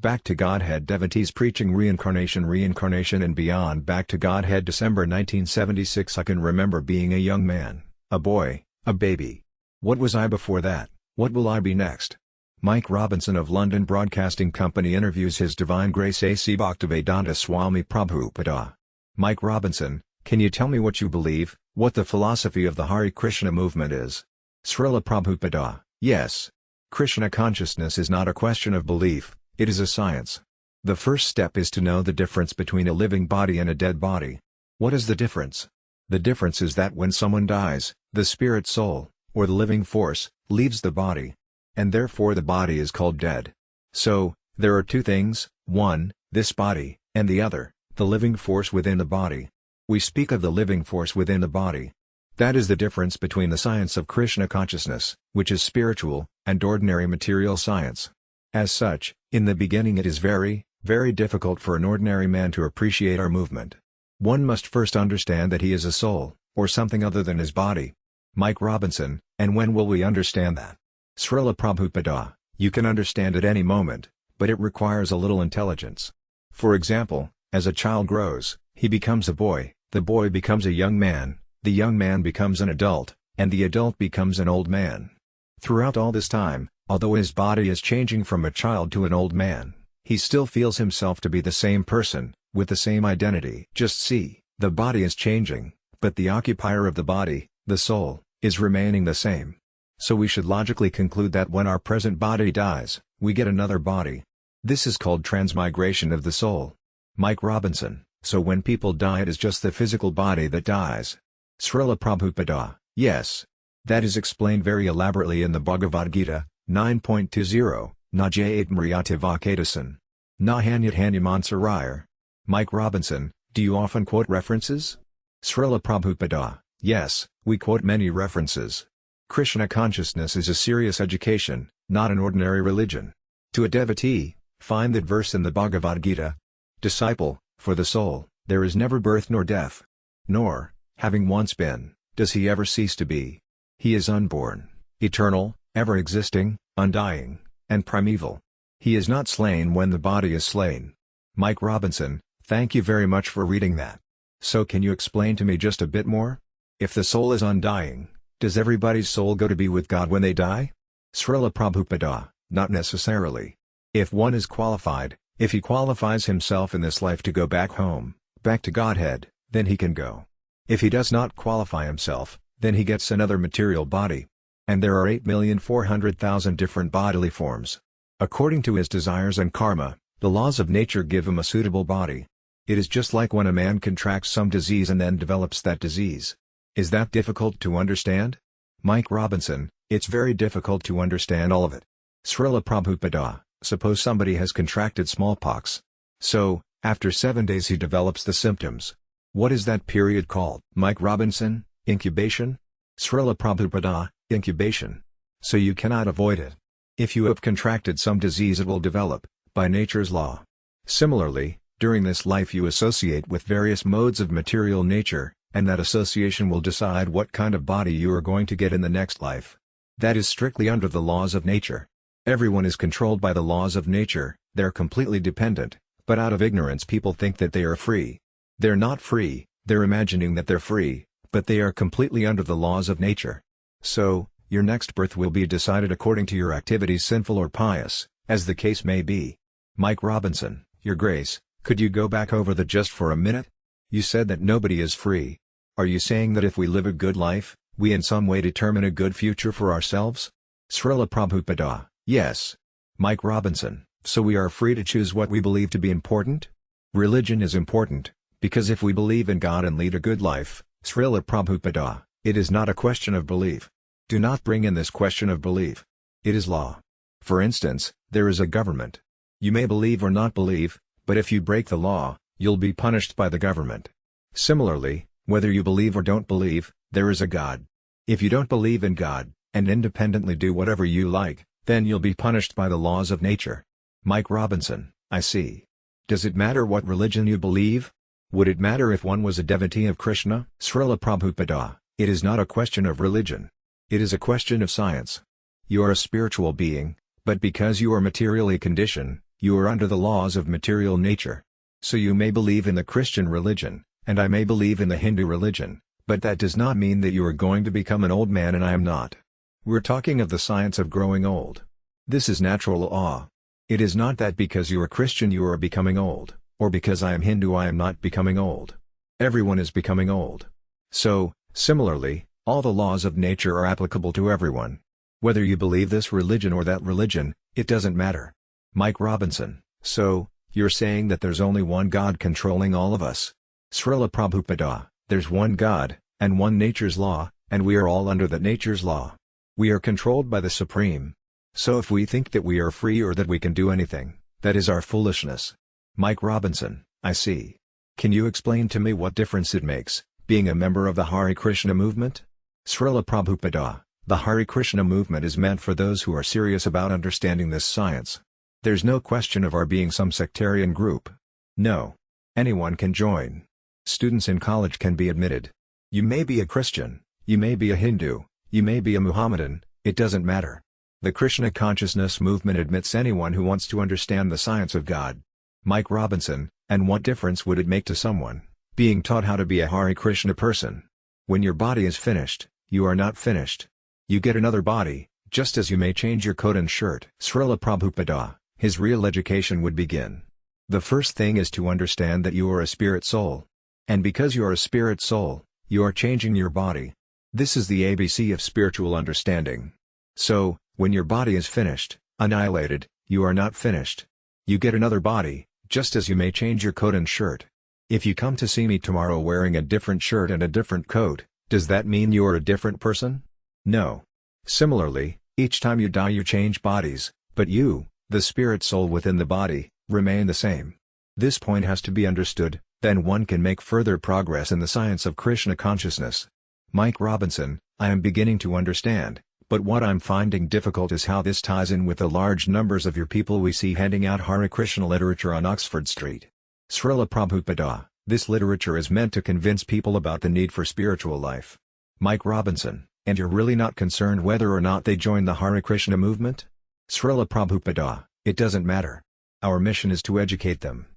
Back to Godhead devotees preaching reincarnation and beyond. Back to Godhead December 1976. I can remember being a young man, a boy, a baby. What was I before that? What will I be next? Mike Robinson of London Broadcasting Company interviews His Divine Grace A.C. Bhaktivedanta Swami Prabhupada. Mike Robinson, can you tell me what you believe, what the philosophy of the Hare Krishna movement is? Srila Prabhupada: yes. Krishna consciousness is not a question of belief, it is a science. The first step is to know the difference between a living body and a dead body. What is the difference? The difference is that when someone dies, the spirit soul, or the living force, leaves the body. And therefore the body is called dead. So, there are two things, one, this body, and the other, the living force within the body. We speak of the living force within the body. That is the difference between the science of Krishna consciousness, which is spiritual, and ordinary material science. As such, in the beginning it is very, very difficult for an ordinary man to appreciate our movement. One must first understand that he is a soul, or something other than his body. Mike Robinson: and when will we understand that? Srila Prabhupada: you can understand at any moment, but it requires a little intelligence. For example, as a child grows, he becomes a boy, the boy becomes a young man, the young man becomes an adult, and the adult becomes an old man. Throughout all this time, although his body is changing from a child to an old man, he still feels himself to be the same person, with the same identity. Just see, the body is changing, but the occupier of the body, the soul, is remaining the same. So we should logically conclude that when our present body dies, we get another body. This is called transmigration of the soul. Mike Robinson: so when people die it is just the physical body that dies? Srila Prabhupada: yes. That is explained very elaborately in the Bhagavad Gita, 9.20, Najayat Mriyate Vakatasan. Na Hanyat Hanyamansarayar. Mike Robinson: do you often quote references? Srila Prabhupada: yes, we quote many references. Krishna consciousness is a serious education, not an ordinary religion. To a devotee, find that verse in the Bhagavad Gita. Disciple: for the soul, there is never birth nor death. Nor, having once been, does he ever cease to be. He is unborn, eternal, ever-existing, undying, and primeval. He is not slain when the body is slain. Mike Robinson: thank you very much for reading that. So can you explain to me just a bit more? If the soul is undying, does everybody's soul go to be with God when they die? Srila Prabhupada: not necessarily. If one is qualified, if he qualifies himself in this life to go back home, back to Godhead, then he can go. If he does not qualify himself, then he gets another material body. And there are 8,400,000 different bodily forms. According to his desires and karma, the laws of nature give him a suitable body. It is just like when a man contracts some disease and then develops that disease. Is that difficult to understand? Mike Robinson: it's very difficult to understand all of it. Srila Prabhupada: suppose somebody has contracted smallpox. So, after 7 days he develops the symptoms. What is that period called? Mike Robinson: incubation? Srila Prabhupada: incubation. So you cannot avoid it. If you have contracted some disease it will develop, by nature's law. Similarly, during this life you associate with various modes of material nature, and that association will decide what kind of body you are going to get in the next life. That is strictly under the laws of nature. Everyone is controlled by the laws of nature, they're completely dependent, but out of ignorance people think that they are free. They're not free, they're imagining that they're free, but they are completely under the laws of nature. So, your next birth will be decided according to your activities, sinful or pious, as the case may be. Mike Robinson: Your Grace, could you go back over that just for a minute? You said that nobody is free. Are you saying that if we live a good life, we in some way determine a good future for ourselves? Srila Prabhupada: yes. Mike Robinson: so we are free to choose what we believe to be important? Religion is important, because if we believe in God and lead a good life, Srila Prabhupada, it is not a question of belief. Do not bring in this question of belief. It is law. For instance, there is a government. You may believe or not believe, but if you break the law, you'll be punished by the government. Similarly, whether you believe or don't believe, there is a God. If you don't believe in God, and independently do whatever you like, then you'll be punished by the laws of nature. Mike Robinson: I see. Does it matter what religion you believe? Would it matter if one was a devotee of Krishna? Srila Prabhupada: it is not a question of religion. It is a question of science. You are a spiritual being, but because you are materially conditioned, You are under the laws of material nature. So you may believe in the Christian religion, and I may believe in the Hindu religion, but that does not mean that you are going to become an old man and I am not. We're talking of the science of growing old. This is natural law. It is not that because you are Christian you are becoming old, or because I am Hindu I am not becoming old. Everyone is becoming old. So, similarly, all the laws of nature are applicable to everyone. Whether you believe this religion or that religion, it doesn't matter. Mike Robinson: so, you're saying that there's only one God controlling all of us? Srila Prabhupada: there's one God, and one nature's law, and we are all under that nature's law. We are controlled by the Supreme. So if we think that we are free or that we can do anything, that is our foolishness. Mike Robinson: I see. Can you explain to me what difference it makes, being a member of the Hare Krishna movement? Srila Prabhupada: the Hare Krishna movement is meant for those who are serious about understanding this science. There's no question of our being some sectarian group. No. Anyone can join. Students in college can be admitted. You may be a Christian, you may be a Hindu, you may be a Muhammadan, it doesn't matter. The Krishna consciousness movement admits anyone who wants to understand the science of God. Mike Robinson: and what difference would it make to someone being taught how to be a Hare Krishna person? When your body is finished, you are not finished. You get another body, just as you may change your coat and shirt. Srila Prabhupada: his real education would begin. The first thing is to understand that you are a spirit soul. And because you are a spirit soul, you are changing your body. This is the ABC of spiritual understanding. So, when your body is finished, annihilated, you are not finished. You get another body, just as you may change your coat and shirt. If you come to see me tomorrow wearing a different shirt and a different coat, does that mean you are a different person? No. Similarly, each time you die you change bodies, but you, the spirit soul within the body, remain the same. This point has to be understood, then one can make further progress in the science of Krishna consciousness. Mike Robinson: I am beginning to understand, but what I'm finding difficult is how this ties in with the large numbers of your people we see handing out Hare Krishna literature on Oxford Street. Srila Prabhupada: this literature is meant to convince people about the need for spiritual life. Mike Robinson: and you're really not concerned whether or not they join the Hare Krishna movement? Srila Prabhupada: it doesn't matter. Our mission is to educate them.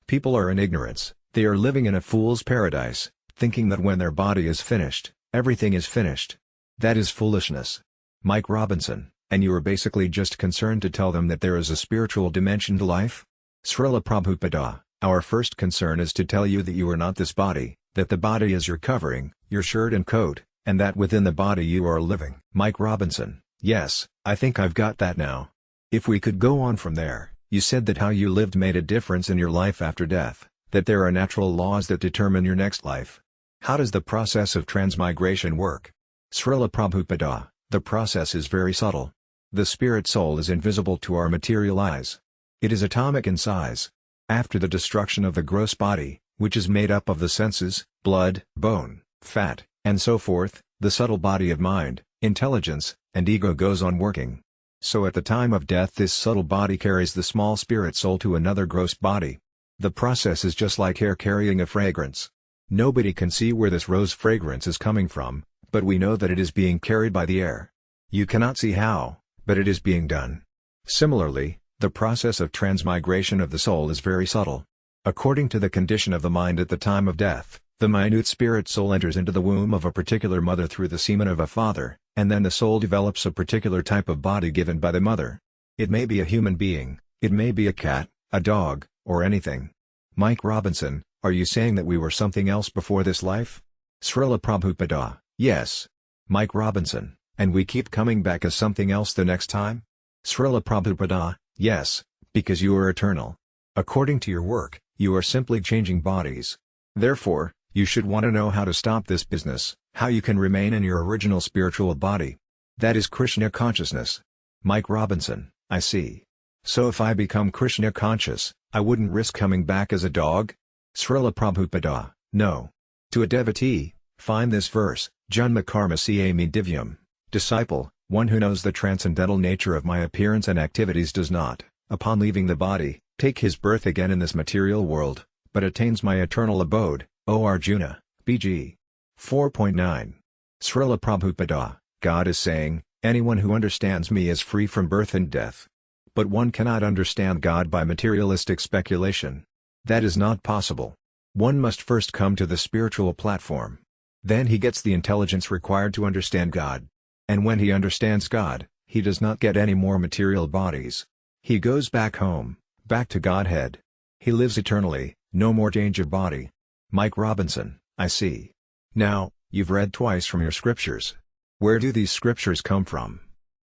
People are in ignorance, they are living in a fool's paradise, thinking that when their body is finished, everything is finished. That is foolishness. Mike Robinson: and you are basically just concerned to tell them that there is a spiritual dimension to life? Srila Prabhupada: our first concern is to tell you that you are not this body, that the body is your covering, your shirt and coat, and that within the body you are living. Mike Robinson: yes, I think I've got that now. If we could go on from there, you said that how you lived made a difference in your life after death, that there are natural laws that determine your next life. How does the process of transmigration work? Srila Prabhupada: the process is very subtle. The spirit soul is invisible to our material eyes. It is atomic in size. After the destruction of the gross body, which is made up of the senses, blood, bone, fat, and so forth, the subtle body of mind, intelligence, and ego goes on working. So at the time of death this subtle body carries the small spirit soul to another gross body. The process is just like hair carrying a fragrance. Nobody can see where this rose fragrance is coming from, but we know that it is being carried by the air. You cannot see how, but it is being done. Similarly, the process of transmigration of the soul is very subtle. According to the condition of the mind at the time of death, the minute spirit soul enters into the womb of a particular mother through the semen of a father, and then the soul develops a particular type of body given by the mother. It may be a human being, it may be a cat, a dog, or anything. Mike Robinson: are you saying that we were something else before this life? Srila Prabhupada: yes. Mike Robinson: and we keep coming back as something else the next time? Srila Prabhupada: yes, because you are eternal. According to your work, you are simply changing bodies. Therefore, you should want to know how to stop this business, how you can remain in your original spiritual body. That is Krishna consciousness. Mike Robinson: I see. So if I become Krishna conscious, I wouldn't risk coming back as a dog? Srila Prabhupada: no. To a devotee, find this verse, Janma karma siyami divyam. Disciple, one who knows the transcendental nature of my appearance and activities does not, upon leaving the body, take his birth again in this material world, but attains my eternal abode, O Arjuna, BG. 4.9. Srila Prabhupada: God is saying, anyone who understands me is free from birth and death. But one cannot understand God by materialistic speculation. That is not possible. One must first come to the spiritual platform. Then he gets the intelligence required to understand God. And when he understands God, he does not get any more material bodies. He goes back home, back to Godhead. He lives eternally, no more change of body. Mike Robinson, I see. Now, you've read twice from your scriptures. Where do these scriptures come from?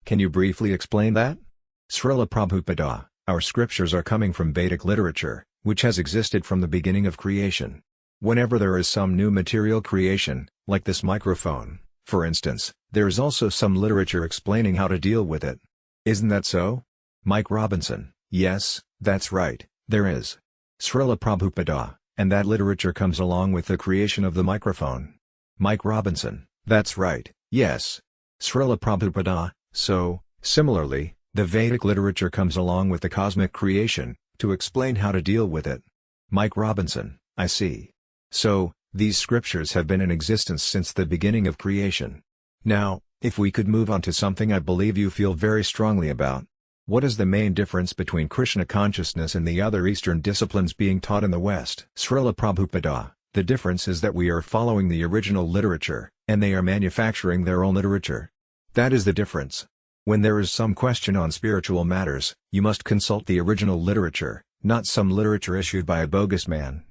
Can you briefly explain that? Srila Prabhupada, our scriptures are coming from Vedic literature, which has existed from the beginning of creation. Whenever there is some new material creation, like this microphone, for instance, there is also some literature explaining how to deal with it. Isn't that so? Mike Robinson, yes, that's right, there is. Srila Prabhupada, and that literature comes along with the creation of the microphone. Mike Robinson, that's right, yes. Srila Prabhupada, so, similarly, the Vedic literature comes along with the cosmic creation, to explain how to deal with it. Mike Robinson, I see. So, these scriptures have been in existence since the beginning of creation. Now, if we could move on to something I believe you feel very strongly about. What is the main difference between Krishna consciousness and the other Eastern disciplines being taught in the West? Srila Prabhupada, the difference is that we are following the original literature, and they are manufacturing their own literature. That is the difference. When there is some question on spiritual matters, you must consult the original literature, not some literature issued by a bogus man.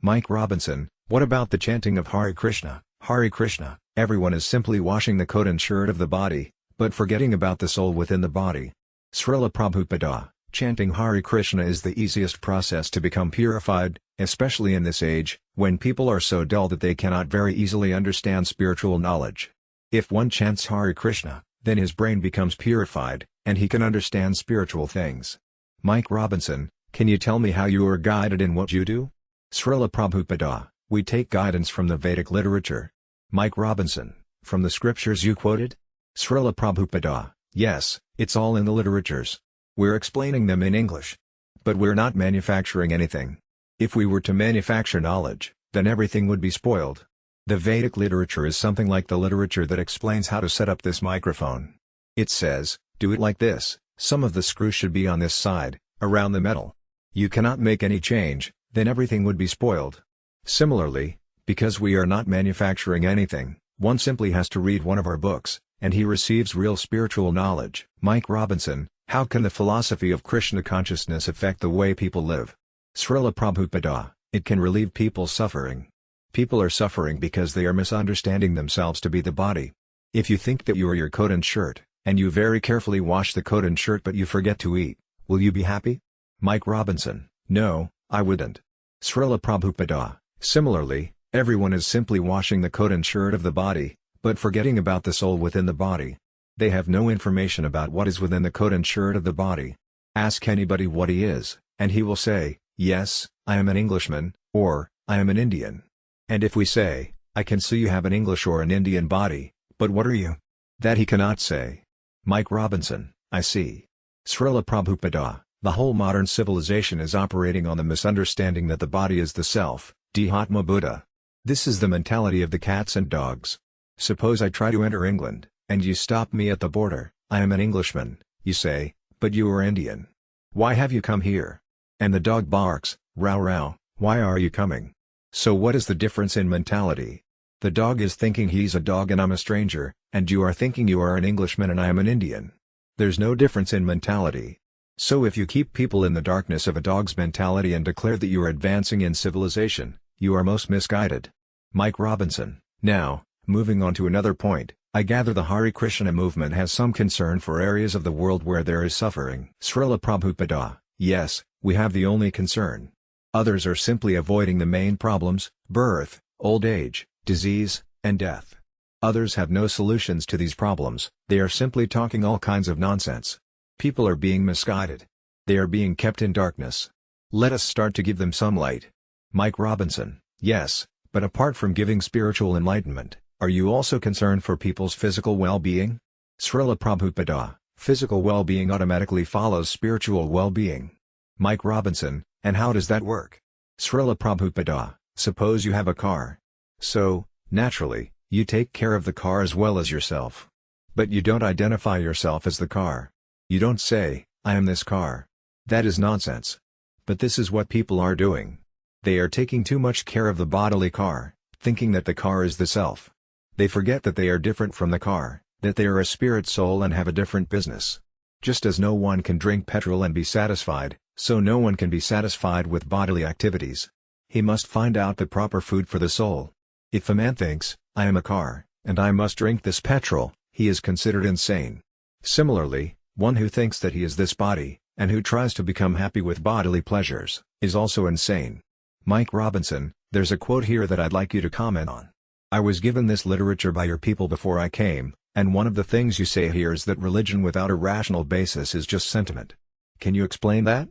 Mike Robinson, what about the chanting of Hare Krishna? Hare Krishna, everyone is simply washing the coat and shirt of the body, but forgetting about the soul within the body. Srila Prabhupada, chanting Hare Krishna is the easiest process to become purified, especially in this age, when people are so dull that they cannot very easily understand spiritual knowledge. If one chants Hare Krishna, then his brain becomes purified, and he can understand spiritual things. Mike Robinson, can you tell me how you are guided in what you do? Srila Prabhupada, we take guidance from the Vedic literature. Mike Robinson, from the scriptures you quoted? Srila Prabhupada, yes, it's all in the literatures. We're explaining them in English. But we're not manufacturing anything. If we were to manufacture knowledge, then everything would be spoiled. The Vedic literature is something like the literature that explains how to set up this microphone. It says, do it like this, some of the screws should be on this side, around the metal. You cannot make any change, then everything would be spoiled. Similarly, because we are not manufacturing anything, one simply has to read one of our books, and he receives real spiritual knowledge. Mike Robinson, how can the philosophy of Krishna consciousness affect the way people live? Srila Prabhupada, it can relieve people's suffering. People are suffering because they are misunderstanding themselves to be the body. If you think that you are your coat and shirt, and you very carefully wash the coat and shirt but you forget to eat, will you be happy? Mike Robinson, no, I wouldn't. Srila Prabhupada, similarly, everyone is simply washing the coat and shirt of the body, but forgetting about the soul within the body. They have no information about what is within the coat and shirt of the body. Ask anybody what he is, and he will say, yes, I am an Englishman, or, I am an Indian. And if we say, I can see you have an English or an Indian body, but what are you? That he cannot say. Mike Robinson, I see. Srila Prabhupada, the whole modern civilization is operating on the misunderstanding that the body is the self, Dhatma Buddha. This is the mentality of the cats and dogs. Suppose I try to enter England, and you stop me at the border. I am an Englishman, you say, but you are Indian. Why have you come here? And the dog barks, row row, why are you coming? So what is the difference in mentality? The dog is thinking he's a dog and I'm a stranger, and you are thinking you are an Englishman and I am an Indian. There's no difference in mentality. So if you keep people in the darkness of a dog's mentality and declare that you are advancing in civilization, you are most misguided. Mike Robinson, now, moving on to another point, I gather the Hare Krishna movement has some concern for areas of the world where there is suffering. Srila Prabhupada, yes, we have the only concern. Others are simply avoiding the main problems, birth, old age, disease, and death. Others have no solutions to these problems, they are simply talking all kinds of nonsense. People are being misguided. They are being kept in darkness. Let us start to give them some light. Mike Robinson, yes, but apart from giving spiritual enlightenment, are you also concerned for people's physical well-being? Srila Prabhupada, physical well-being automatically follows spiritual well-being. Mike Robinson, and how does that work? Srila Prabhupada, suppose you have a car. So, naturally, you take care of the car as well as yourself. But you don't identify yourself as the car. You don't say, I am this car. That is nonsense. But this is what people are doing. They are taking too much care of the bodily car, thinking that the car is the self. They forget that they are different from the car, that they are a spirit soul and have a different business. Just as no one can drink petrol and be satisfied, so no one can be satisfied with bodily activities. He must find out the proper food for the soul. If a man thinks, I am a car, and I must drink this petrol, he is considered insane. Similarly, one who thinks that he is this body, and who tries to become happy with bodily pleasures, is also insane. Mike Robinson, there's a quote here that I'd like you to comment on. I was given this literature by your people before I came, and one of the things you say here is that religion without a rational basis is just sentiment. Can you explain that?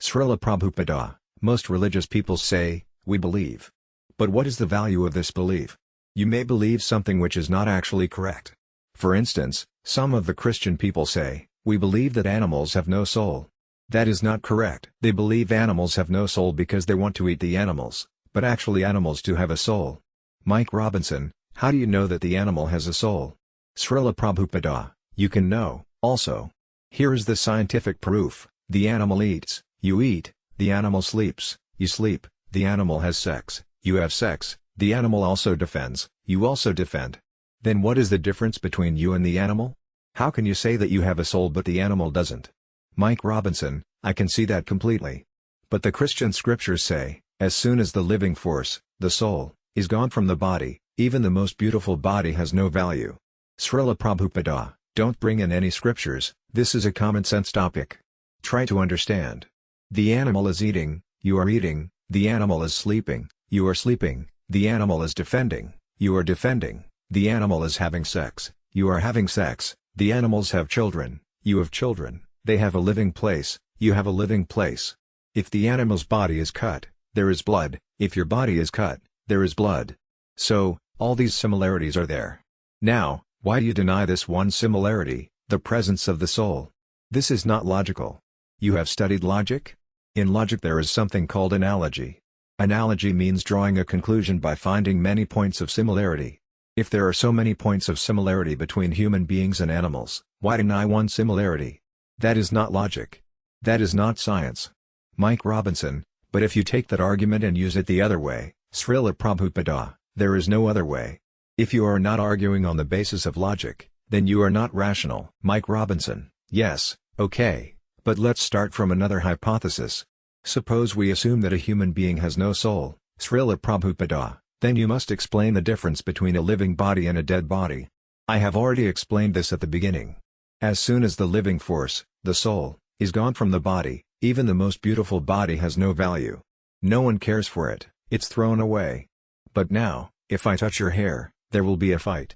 Srila Prabhupada, most religious people say, we believe. But what is the value of this belief? You may believe something which is not actually correct. For instance, some of the Christian people say, we believe that animals have no soul. That is not correct. They believe animals have no soul because they want to eat the animals, but actually animals do have a soul. Mike Robinson, how do you know that the animal has a soul? Srila Prabhupada, you can know, also. Here is the scientific proof: the animal eats, you eat; the animal sleeps, you sleep; the animal has sex, you have sex; the animal also defends, you also defend. Then what is the difference between you and the animal? How can you say that you have a soul but the animal doesn't? Mike Robinson, I can see that completely. But the Christian scriptures say, as soon as the living force, the soul, is gone from the body, even the most beautiful body has no value. Srila Prabhupada, don't bring in any scriptures, this is a common sense topic. Try to understand. The animal is eating, you are eating; the animal is sleeping, you are sleeping; the animal is defending, you are defending; the animal is having sex, you are having sex; the animals have children, you have children; they have a living place, you have a living place. If the animal's body is cut, there is blood; if your body is cut, there is blood. So, all these similarities are there. Now, why do you deny this one similarity, the presence of the soul? This is not logical. You have studied logic? In logic there is something called analogy. Analogy means drawing a conclusion by finding many points of similarity. If there are so many points of similarity between human beings and animals, why deny one similarity? That is not logic. That is not science. Mike Robinson, but if you take that argument and use it the other way, Srila Prabhupada, there is no other way. If you are not arguing on the basis of logic, then you are not rational. Mike Robinson, yes, okay, but let's start from another hypothesis. Suppose we assume that a human being has no soul, Srila Prabhupada, then you must explain the difference between a living body and a dead body. I have already explained this at the beginning. As soon as the living force, the soul, is gone from the body, even the most beautiful body has no value. No one cares for it, it's thrown away. But now, if I touch your hair, there will be a fight.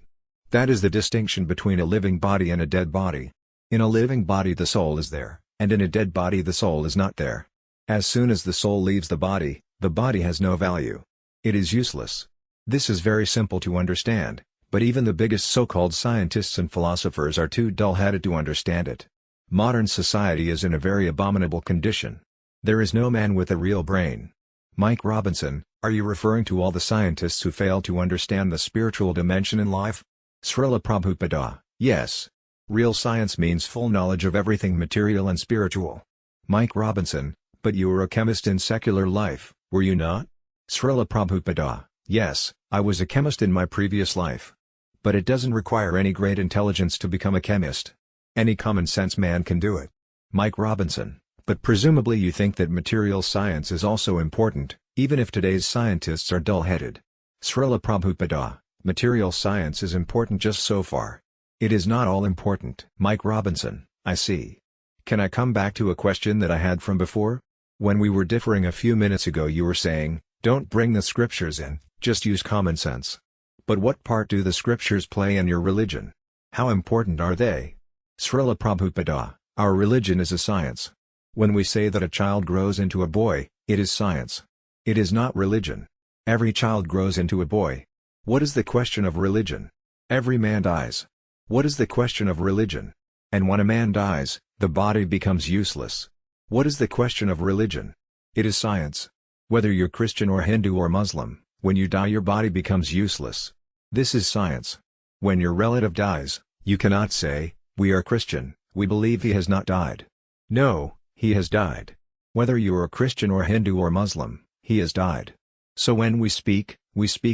That is the distinction between a living body and a dead body. In a living body the soul is there, and in a dead body the soul is not there. As soon as the soul leaves the body has no value. It is useless. This is very simple to understand, but even the biggest so-called scientists and philosophers are too dull-headed to understand it. Modern society is in a very abominable condition. There is no man with a real brain. Mike Robinson, are you referring to all the scientists who fail to understand the spiritual dimension in life? Srila Prabhupada, yes. Real science means full knowledge of everything material and spiritual. Mike Robinson, but you were a chemist in secular life, were you not? Srila Prabhupada, yes, I was a chemist in my previous life. But it doesn't require any great intelligence to become a chemist. Any common sense man can do it. Mike Robinson, but presumably you think that material science is also important, even if today's scientists are dull-headed. Srila Prabhupada, material science is important just so far. It is not all important. Mike Robinson, I see. Can I come back to a question that I had from before? When we were differing a few minutes ago you were saying, don't bring the scriptures in, just use common sense. But what part do the scriptures play in your religion? How important are they? Srila Prabhupada, our religion is a science. When we say that a child grows into a boy, it is science. It is not religion. Every child grows into a boy. What is the question of religion? Every man dies. What is the question of religion? And when a man dies, the body becomes useless. What is the question of religion? It is science. Whether you're Christian or Hindu or Muslim, when you die your body becomes useless. This is science. When your relative dies, you cannot say, we are Christian, we believe he has not died. No, he has died. Whether you are a Christian or Hindu or Muslim, he has died. So when we speak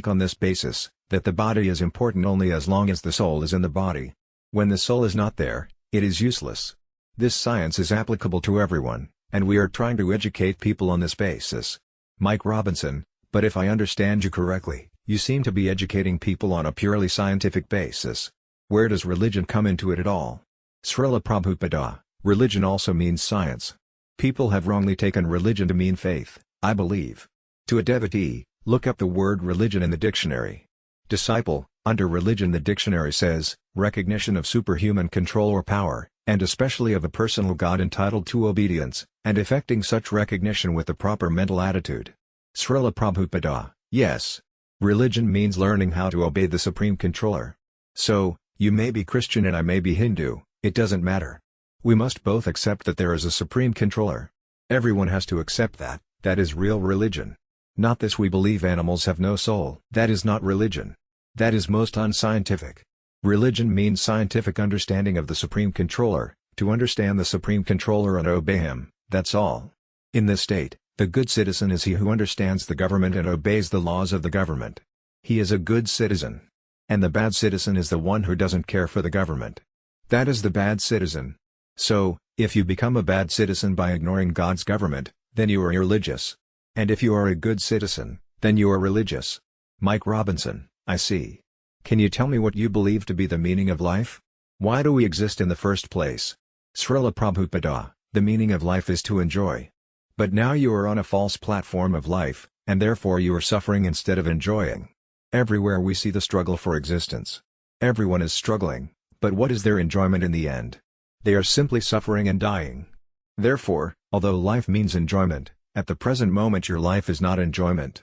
on this basis, that the body is important only as long as the soul is in the body. When the soul is not there, it is useless. This science is applicable to everyone, and we are trying to educate people on this basis. Mike Robinson, but if I understand you correctly, you seem to be educating people on a purely scientific basis. Where does religion come into it at all? Srila Prabhupada, religion also means science. People have wrongly taken religion to mean faith, I believe. To a devotee, look up the word religion in the dictionary. Disciple, under religion the dictionary says, recognition of superhuman control or power, and especially of a personal God entitled to obedience, and effecting such recognition with the proper mental attitude. Srila Prabhupada, yes. Religion means learning how to obey the Supreme Controller. So, you may be Christian and I may be Hindu, it doesn't matter. We must both accept that there is a Supreme Controller. Everyone has to accept that, that is real religion. Not this we believe animals have no soul. That is not religion. That is most unscientific. Religion means scientific understanding of the Supreme Controller, to understand the Supreme Controller and obey him, that's all. In this state, the good citizen is he who understands the government and obeys the laws of the government. He is a good citizen. And the bad citizen is the one who doesn't care for the government. That is the bad citizen. So, if you become a bad citizen by ignoring God's government, then you are irreligious. And if you are a good citizen, then you are religious. Mike Robinson, I see. Can you tell me what you believe to be the meaning of life? Why do we exist in the first place? Srila Prabhupada, the meaning of life is to enjoy. But now you are on a false platform of life, and therefore you are suffering instead of enjoying. Everywhere we see the struggle for existence. Everyone is struggling, but what is their enjoyment in the end? They are simply suffering and dying. Therefore, although life means enjoyment, at the present moment your life is not enjoyment.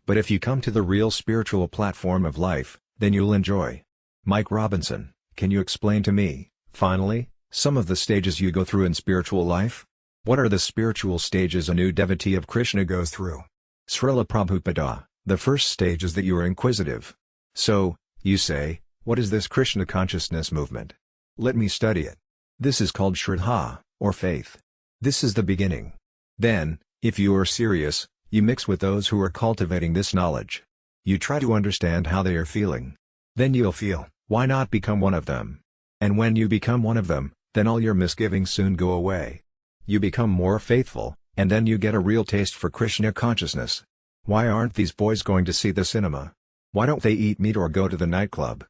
But if you come to the real spiritual platform of life, then you'll enjoy. Mike Robinson, can you explain to me, finally, some of the stages you go through in spiritual life? What are the spiritual stages a new devotee of Krishna goes through? Srila Prabhupada, the first stage is that you are inquisitive. So, you say, what is this Krishna consciousness movement? Let me study it. This is called Shraddha, or faith. This is the beginning. Then, if you are serious, you mix with those who are cultivating this knowledge. You try to understand how they are feeling. Then you'll feel, why not become one of them? And when you become one of them, then all your misgivings soon go away. You become more faithful, and then you get a real taste for Krishna consciousness. Why aren't these boys going to see the cinema? Why don't they eat meat or go to the nightclub?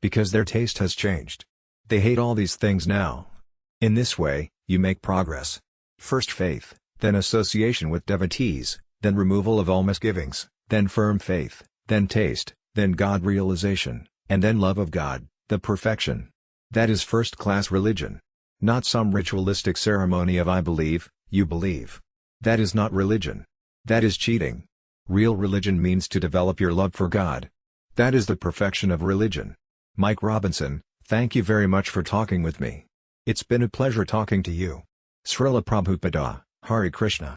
Because their taste has changed. They hate all these things now. In this way, you make progress. First faith, then association with devotees, then removal of all misgivings, then firm faith, then taste, then God realization, and then love of God, the perfection. That is first-class religion. Not some ritualistic ceremony of I believe, you believe. That is not religion. That is cheating. Real religion means to develop your love for God. That is the perfection of religion. Mike Robinson, thank you very much for talking with me. It's been a pleasure talking to you. Srila Prabhupada, Hare Krishna.